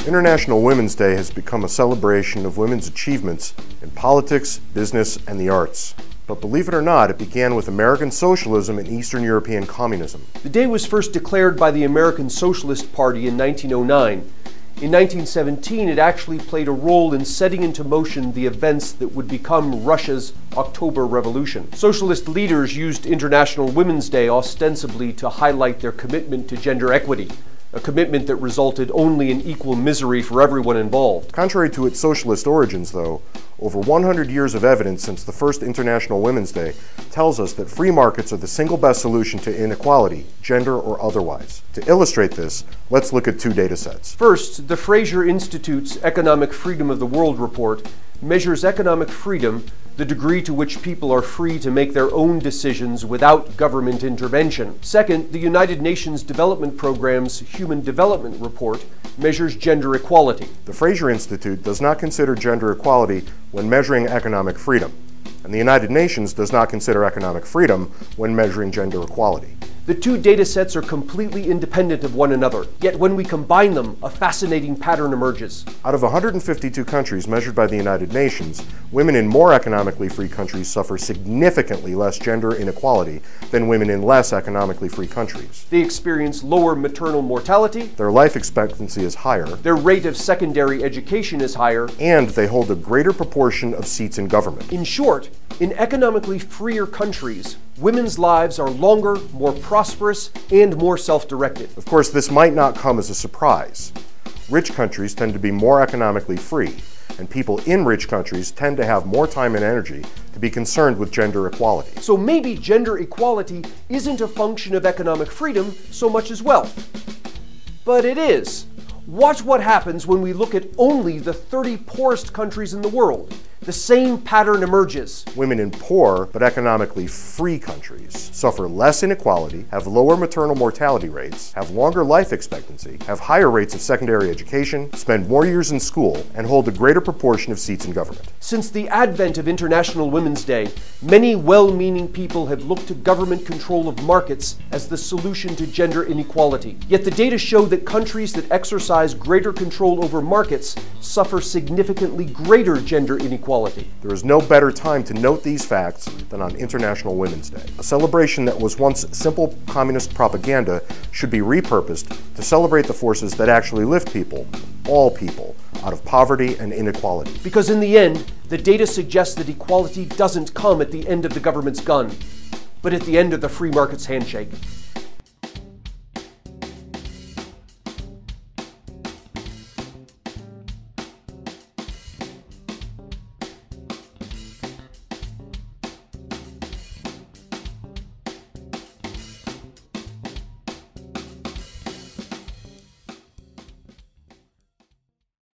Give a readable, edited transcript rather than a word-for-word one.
International Women's Day has become a celebration of women's achievements in politics, business, and the arts. But believe it or not, it began with American socialism and Eastern European communism. The day was first declared by the American Socialist Party in 1909. In 1917, it actually played a role in setting into motion the events that would become Russia's October Revolution. Socialist leaders used International Women's Day ostensibly to highlight their commitment to gender equity, a commitment that resulted only in equal misery for everyone involved. Contrary to its socialist origins, though, over 100 years of evidence since the first International Women's Day tells us that free markets are the single best solution to inequality, gender or otherwise. To illustrate this, let's look at two data sets. First, the Fraser Institute's Economic Freedom of the World report measures economic freedom, the degree to which people are free to make their own decisions without government intervention. Second, the United Nations Development Programme's Human Development Report measures gender equality. The Fraser Institute does not consider gender equality when measuring economic freedom, and the United Nations does not consider economic freedom when measuring gender equality. The two data sets are completely independent of one another, yet when we combine them, a fascinating pattern emerges. Out of 152 countries measured by the United Nations, women in more economically free countries suffer significantly less gender inequality than women in less economically free countries. They experience lower maternal mortality, their life expectancy is higher, their rate of secondary education is higher, and they hold a greater proportion of seats in government. In short, in economically freer countries, women's lives are longer, more prosperous, and more self-directed. Of course, this might not come as a surprise. Rich countries tend to be more economically free, and people in rich countries tend to have more time and energy to be concerned with gender equality. So maybe gender equality isn't a function of economic freedom so much as wealth. But it is. Watch what happens when we look at only the 30 poorest countries in the world. The same pattern emerges. Women in poor but economically free countries suffer less inequality, have lower maternal mortality rates, have longer life expectancy, have higher rates of secondary education, spend more years in school, and hold a greater proportion of seats in government. Since the advent of International Women's Day, many well-meaning people have looked to government control of markets as the solution to gender inequality. Yet the data show that countries that exercise greater control over markets suffer significantly greater gender inequality. There is no better time to note these facts than on International Women's Day. A celebration that was once simple communist propaganda should be repurposed to celebrate the forces that actually lift people, all people, out of poverty and inequality. Because in the end, the data suggests that equality doesn't come at the end of the government's gun, but at the end of the free market's handshake.